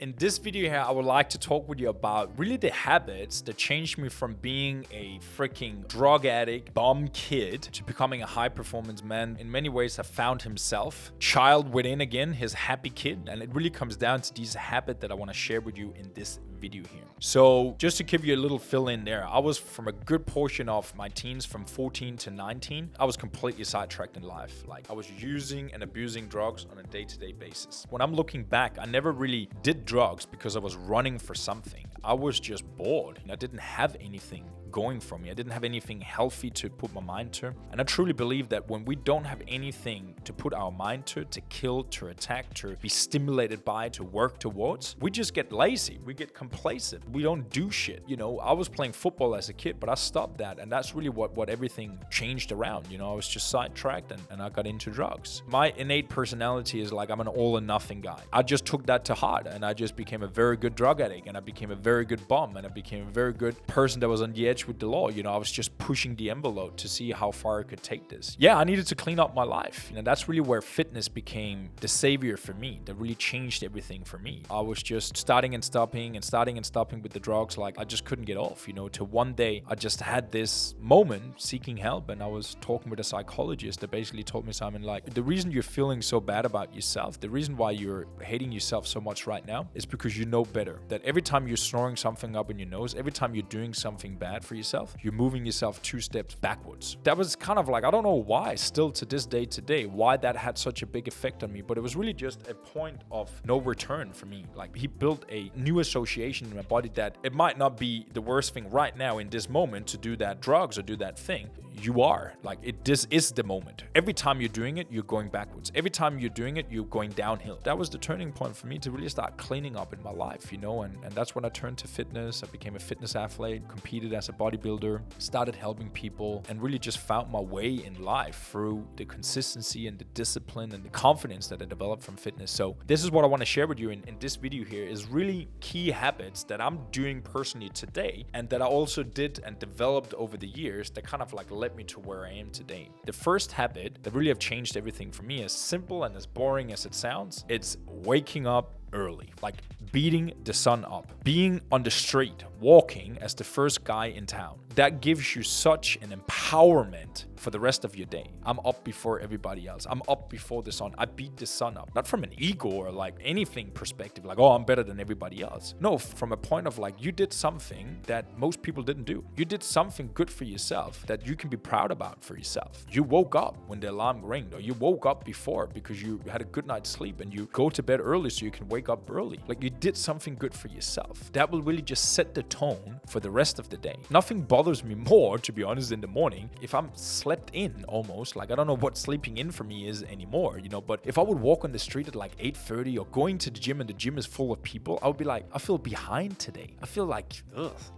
In this video here, I would like to talk with you about really the habits that changed me from being a freaking drug addict, bum kid, to becoming a high performance man. In many ways, have found himself, child within again, his happy kid. And it really comes down to these habits that I want to share with you in this video here. So just to give you a little fill in there, I was from a good portion of my teens, from 14 to 19, I was completely sidetracked in life. Like I was using and abusing drugs on a day-to-day basis. When I'm looking back, I never really did drugs because I was running for something. I was just bored and I didn't have anything going for me. I didn't have anything healthy to put my mind to. And I truly believe that when we don't have anything to put our mind to kill, to attack, to be stimulated by, to work towards, we just get lazy. We get complacent. We don't do shit. You know, I was playing football as a kid, but I stopped that. And that's really what everything changed around. You know, I was just sidetracked and I got into drugs. My innate personality is like I'm an all or nothing guy. I just took that to heart and I just became a very good drug addict and I became a very good bum and I became a very good person that was on the edge with the law. You know, I was just pushing the envelope to see how far I could take this. Yeah, I needed to clean up my life. You know, that's really where fitness became the savior for me. That really changed everything for me. I was just starting and stopping with the drugs. Like I just couldn't get off, you know, till one day I just had this moment seeking help and I was talking with a psychologist that basically told me, Simon, like the reason you're feeling so bad about yourself, the reason why you're hating yourself so much right now is because you know better. That every time you're snoring something up in your nose, every time you're doing something bad for yourself, you're moving yourself 2 steps backwards. That was kind of like, I don't know why, still to this day today, why that had such a big effect on me, but it was really just a point of no return for me. Like he built a new association in my body that it might not be the worst thing right now in this moment to do that drugs or do that thing. You are like this is the moment. Every time you're doing it, you're going backwards. Every time you're doing it, you're going downhill. That was the turning point for me to really start cleaning up in my life, you know, and that's when I turned to fitness. I became a fitness athlete, competed as a bodybuilder, started helping people, and really just found my way in life through the consistency and the discipline and the confidence that I developed from fitness. So this is what I want to share with you in this video here, is really key habits that I'm doing personally today and that I also did and developed over the years that kind of like led me to where I am today. The first habit that really have changed everything for me, as simple and as boring as it sounds, it's waking up early, like beating the sun up, being on the street, walking as the first guy in town. That gives you such an empowerment for the rest of your day. I'm up before everybody else. I'm up before the sun. I beat the sun up, not from an ego or like anything perspective, like, oh, I'm better than everybody else. No, from a point of like, you did something that most people didn't do. You did something good for yourself that you can be proud about for yourself. You woke up when the alarm rang, or you woke up before because you had a good night's sleep and you go to bed early so you can wake up early. Like you did something good for yourself. That will really just set the tone for the rest of the day. Nothing bothers me more, to be honest, in the morning if I'm slept in almost. Like I don't know what sleeping in for me is anymore, you know, but if I would walk on the street at like 8:30 or going to the gym and the gym is full of people, I would be like, I feel behind today. I feel like,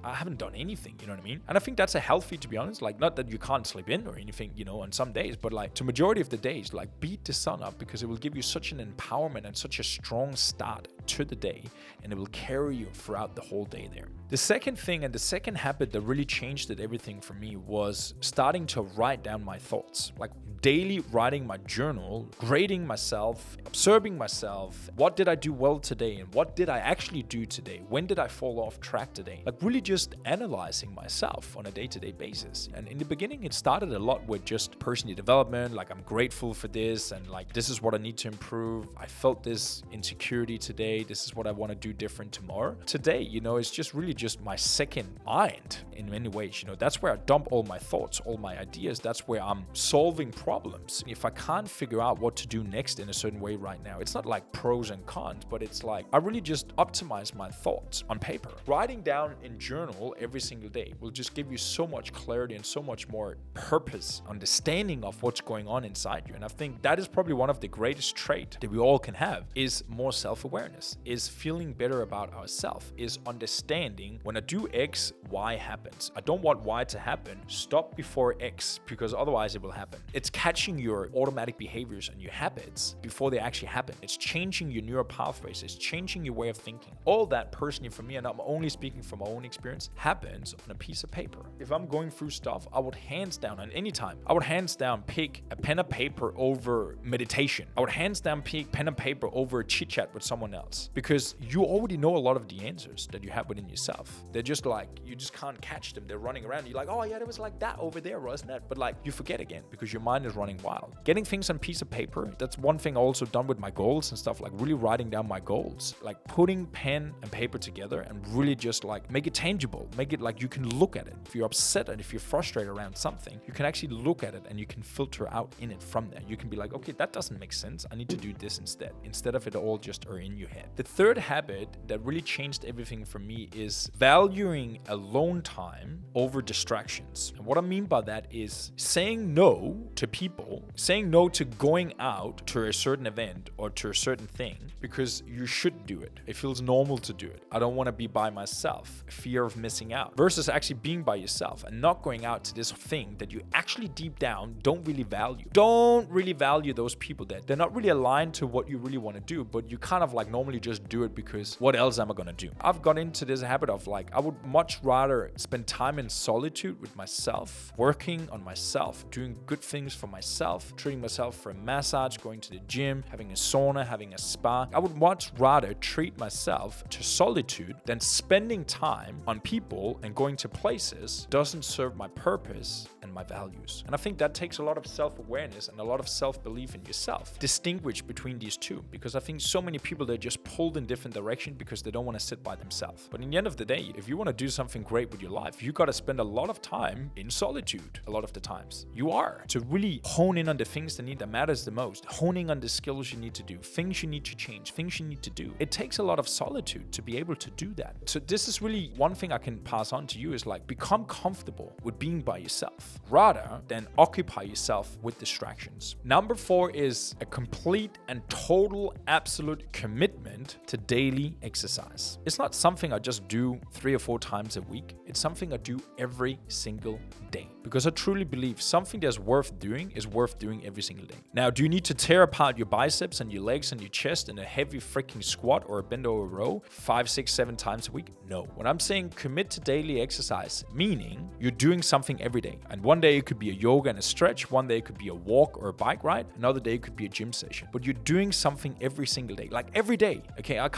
I haven't done anything, you know what I mean? And I think that's a healthy, to be honest, like not that you can't sleep in or anything, you know, on some days, but like to majority of the days, like beat the sun up because it will give you such an empowerment and such a strong start to the day, and it will carry you throughout the whole day there. The second thing and the second habit that really changed everything for me was starting to write down my thoughts, like daily writing my journal, grading myself, observing myself. What did I do well today and what did I actually do today? When did I fall off track today? Like really just analyzing myself on a day-to-day basis. And in the beginning, it started a lot with just personal development, like I'm grateful for this and like this is what I need to improve. I felt this insecurity today. This is what I want to do different tomorrow. Today, you know, it's just really just my second mind in many ways. You know, that's where I dump all my thoughts, all my ideas. That's where I'm solving problems. If I can't figure out what to do next in a certain way right now, it's not like pros and cons, but it's like I really just optimize my thoughts on paper. Writing down in journal every single day will just give you so much clarity and so much more purpose, understanding of what's going on inside you. And I think that is probably one of the greatest traits that we all can have, is more self-awareness, is feeling better about ourselves, is understanding when I do X, Y happens. I don't want Y to happen. Stop before X because otherwise it will happen. It's catching your automatic behaviors and your habits before they actually happen. It's changing your neural pathways. It's changing your way of thinking. All that personally for me, and I'm only speaking from my own experience, happens on a piece of paper. If I'm going through stuff, I would hands down, and anytime, I would hands down pick a pen and paper over meditation. I would hands down pick pen and paper over a chit chat with someone else. else, because you already know a lot of the answers that you have within yourself. They're just like, you just can't catch them. They're running around. You're like, oh yeah, it was like that over there, wasn't it? But like, you forget again because your mind is running wild. Getting things on a piece of paper, that's one thing I also done with my goals and stuff, like really writing down my goals, like putting pen and paper together and really just like make it tangible, make it like you can look at it. If you're upset and if you're frustrated around something, you can actually look at it and you can filter out in it from there. You can be like, okay, that doesn't make sense. I need to do this instead of it all just are in your head. The third habit that really changed everything for me is valuing alone time over distractions. And what I mean by that is saying no to people, saying no to going out to a certain event or to a certain thing because you should do it. It feels normal to do it. I don't want to be by myself, fear of missing out, versus actually being by yourself and not going out to this thing that you actually deep down don't really value. Don't really value those people that they're not really aligned to what you really want to do, but you kind of like normally just do it because what else am I going to do? I've got into this habit of like, I would much rather spend time in solitude with myself, working on myself, doing good things for myself, treating myself for a massage, going to the gym, having a sauna, having a spa. I would much rather treat myself to solitude than spending time on people and going to places doesn't serve my purpose and my values. And I think that takes a lot of self-awareness and a lot of self-belief in yourself. Distinguish between these two, because I think so many people, they're just pulled in different directions because they don't want to sit by themselves. But in the end of the day, if you want to do something great with your life, you got to spend a lot of time in solitude. A lot of the times you are, to really hone in on the things that matters the most, honing on the skills you need to do, things you need to change, things you need to do. It takes a lot of solitude to be able to do that. So this is really one thing I can pass on to you is like, become comfortable with being by yourself rather than occupy yourself with distractions. Number 4 is a complete and total absolute commitment to daily exercise. It's not something I just do 3 or 4 times a week. It's something I do every single day, because I truly believe something that's worth doing is worth doing every single day. Now, do you need to tear apart your biceps and your legs and your chest in a heavy freaking squat or a bend over row 5, 6, 7 times a week? No. When I'm saying commit to daily exercise, meaning you're doing something every day. And one day it could be a yoga and a stretch, one day it could be a walk or a bike ride, another day it could be a gym session. But you're doing something every single day, like every day. Okay, I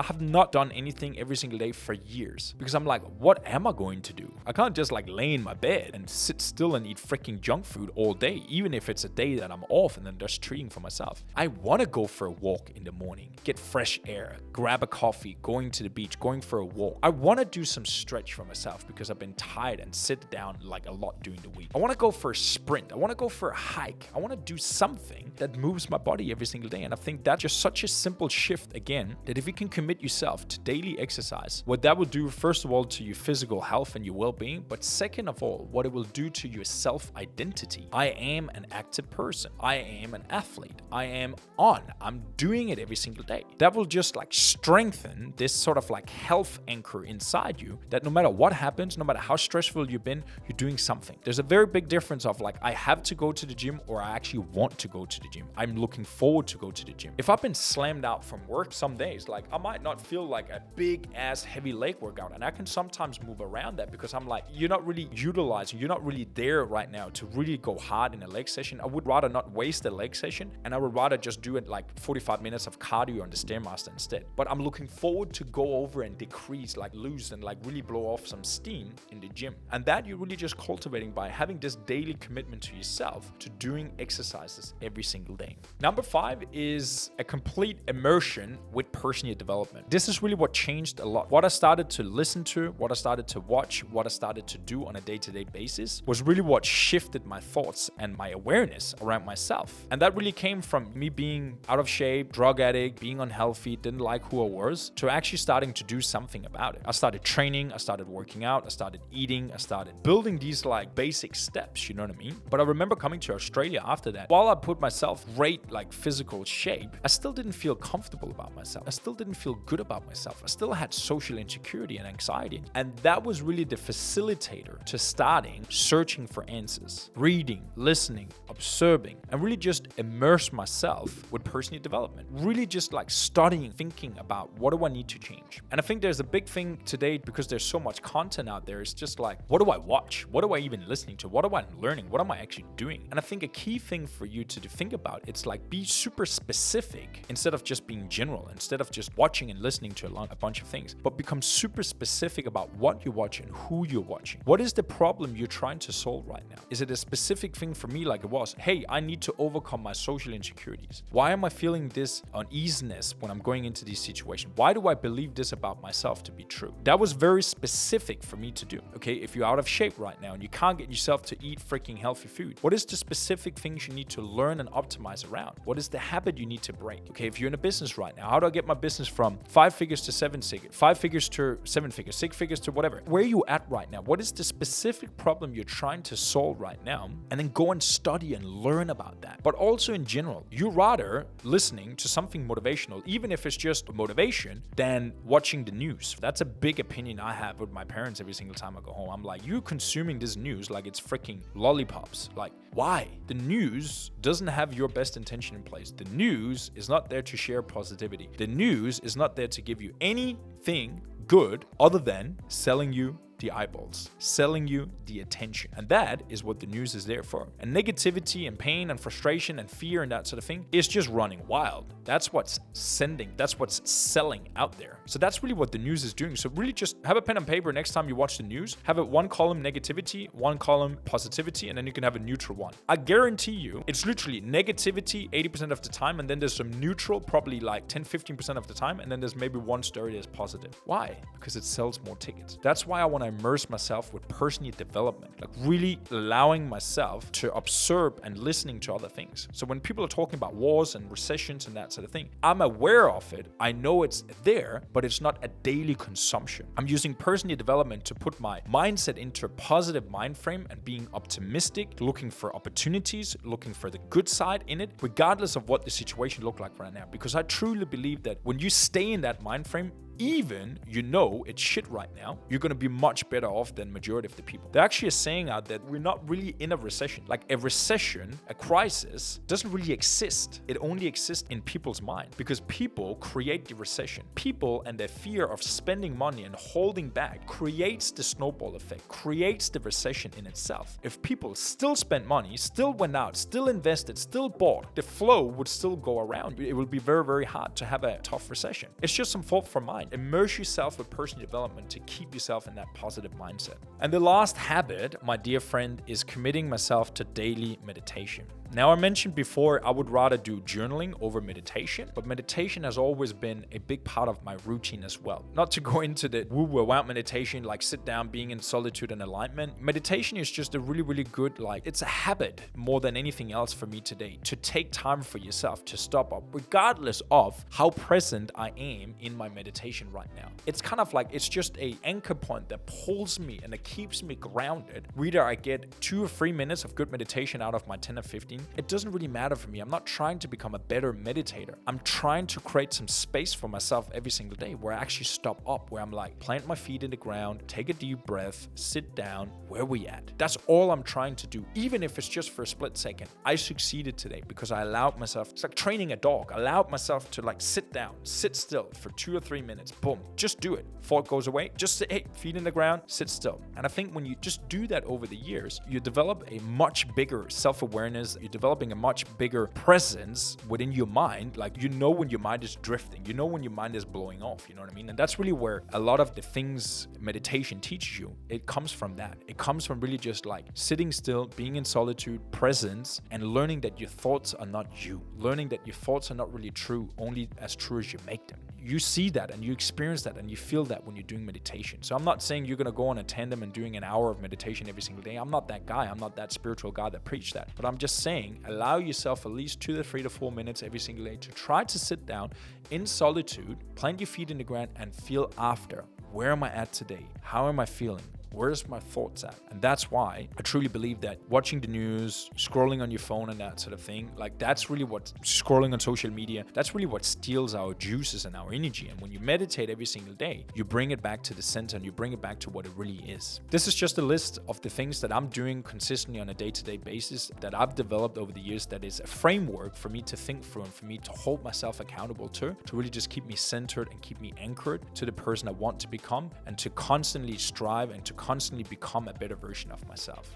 have not done anything every single day for years because I'm like, what am I going to do? I can't just like lay in my bed and sit still and eat freaking junk food all day, even if it's a day that I'm off and then just treating for myself. I want to go for a walk in the morning, get fresh air, grab a coffee, going to the beach, going for a walk. I want to do some stretch for myself because I've been tired and sit down like a lot during the week. I want to go for a sprint. I want to go for a hike. I want to do something that moves my body every single day. And I think that's just such a simple shift again, that if you can commit yourself to daily exercise, what that will do, first of all, to your physical health and your well-being, but second of all, what it will do to your self-identity. I am an active person. I am an athlete. I'm doing it every single day. That will just like strengthen this sort of like health anchor inside you, that no matter what happens, no matter how stressful you've been, you're doing something. There's a very big difference of like, I have to go to the gym or I actually want to go to the gym. I'm looking forward to go to the gym. If I've been slammed out from work some days, like I might not feel like a big ass heavy leg workout, and I can sometimes move around that because I'm like, you're not really utilizing, you're not really there right now to really go hard in a leg session. I would rather not waste a leg session, and I would rather just do it like 45 minutes of cardio on the Stairmaster instead. But I'm looking forward to go over and decrease, like lose and like really blow off some steam in the gym. And that you're really just cultivating by having this daily commitment to yourself to doing exercises every single day. Number 5 is a complete immersion with personal development. This is really what changed a lot. What I started to listen to, what I started to watch, what I started to do on a day-to-day basis was really what shifted my thoughts and my awareness around myself. And that really came from me being out of shape, drug addict, being unhealthy, didn't like who I was, to actually starting to do something about it. I started training, I started working out, I started eating, I started building these like basic steps, you know what I mean? But I remember coming to Australia after that. While I put myself great like physical shape, I still didn't feel comfortable about myself. I still didn't feel good about myself. I still had social insecurity and anxiety. And that was really the facilitator to starting searching for answers, reading, listening, observing, and really just immerse myself with personal development. Really just like studying, thinking about what do I need to change. And I think there's a big thing today because there's so much content out there. It's just like, what do I watch? What do I even listening to? What am I learning? What am I actually doing? And I think a key thing for you to think about, it's like be super specific instead of just being general. general, instead of just watching and listening to a bunch of things, but become super specific about what you watch and who you're watching. What is the problem you're trying to solve right now? Is it a specific thing for me like it was, hey, I need to overcome my social insecurities? Why am I feeling this uneasiness when I'm going into these situations? Why do I believe this about myself to be true? That was very specific for me to do. Okay, if you're out of shape right now and you can't get yourself to eat freaking healthy food, what is the specific things you need to learn and optimize around? What is the habit you need to break? Okay, if you're in a business right now, how do I get my business from 5 figures to 7 figures, 5 figures to 7 figures, 6 figures to whatever? Where are you at right now? What is the specific problem you're trying to solve right now? And then go and study and learn about that. But also in general, you rather listening to something motivational, even if it's just motivation, than watching the news. That's a big opinion I have with my parents every single time I go home. I'm like, you consuming this news like it's freaking lollipops. Like, why? The news doesn't have your best intention in place. The news is not there to share positivity. The news is not there to give you anything good other than selling you the eyeballs, selling you the attention. And that is what the news is there for. And negativity and pain and frustration and fear and that sort of thing is just running wild. That's what's selling out there. So that's really what the news is doing. So really just have a pen and paper next time you watch the news. Have it one column negativity, one column positivity, and then you can have a neutral one. I guarantee you, it's literally negativity 80% of the time, and then there's some neutral, probably like 10-15% of the time, and then there's maybe one story that's positive. Why? Because it sells more tickets. That's why I want to immerse myself with personal development, like really allowing myself to observe and listening to other things. So when people are talking about wars and recessions and that sort of thing, I'm aware of it. I know it's there, but it's not a daily consumption. I'm using personal development to put my mindset into a positive mind frame and being optimistic, looking for opportunities, looking for the good side in it, regardless of what the situation looks like right now. Because I truly believe that when you stay in that mind frame, even you know it's shit right now, you're going to be much better off than majority of the people. They're actually saying out that we're not really in a recession. Like a recession, a crisis doesn't really exist. It only exists in people's mind because people create the recession. People and their fear of spending money and holding back creates the snowball effect, creates the recession in itself. If people still spent money, still went out, still invested, still bought, the flow would still go around. It will be very, very hard to have a tough recession. It's just some fault from mind. Immerse yourself with personal development to keep yourself in that positive mindset. And the last habit, my dear friend, is committing myself to daily meditation. Now, I mentioned before I would rather do journaling over meditation, but meditation has always been a big part of my routine as well. Not to go into the woo-woo about meditation, like sit down, being in solitude and alignment. Meditation is just a really, really good, it's a habit more than anything else for me today, to take time for yourself, to stop up, regardless of how present I am in my meditation right now. It's kind of like, it's just a anchor point that pulls me and it keeps me grounded. Whether I get 2 or 3 minutes of good meditation out of my 10 or 15, it doesn't really matter for me. I'm not trying to become a better meditator. I'm trying to create some space for myself every single day where I actually stop up, where I'm like, plant my feet in the ground, take a deep breath, sit down, where we at? That's all I'm trying to do. Even if it's just for a split second. I succeeded today because I allowed myself, it's like training a dog. I allowed myself to sit down, sit still for 2 or 3 minutes. Boom, just do it. Before it goes away, just say, hey, feet in the ground, sit still. And I think when you just do that over the years, you develop a much bigger self-awareness. You're developing a much bigger presence within your mind. Like, you know when your mind is drifting, you know when your mind is blowing off, you know what I mean? And that's really where a lot of the things meditation teaches you, it comes from that. It comes from really just sitting still, being in solitude, presence, and learning that your thoughts are not you. Learning that your thoughts are not really true, only as true as you make them. You see that and you experience that and you feel that when you're doing meditation. So I'm not saying you're going to go on a tandem and doing an hour of meditation every single day. I'm not that guy. I'm not that spiritual guy that preached that. But I'm just saying, allow yourself at least 2 to 3 to 4 minutes every single day to try to sit down in solitude, plant your feet in the ground, and feel after. Where am I at today? How am I feeling? Where's my thoughts at? And that's why I truly believe that watching the news, scrolling on your phone and that sort of thing, that's really what, scrolling on social media, that's really what steals our juices and our energy. And when you meditate every single day, you bring it back to the center and you bring it back to what it really is. This is just a list of the things that I'm doing consistently on a day-to-day basis that I've developed over the years, that is a framework for me to think through and for me to hold myself accountable to really just keep me centered and keep me anchored to the person I want to become, and to constantly strive and to constantly become a better version of myself.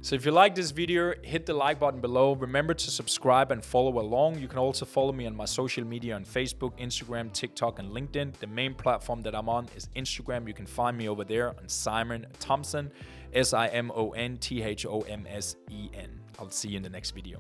So if you like this video, hit the like button below. Remember to subscribe and follow along. You can also follow me on my social media on Facebook, Instagram, TikTok, and LinkedIn. The main platform that I'm on is Instagram. You can find me over there on Simon Thomsen, SIMONTHOMSEN. I'll see you in the next video.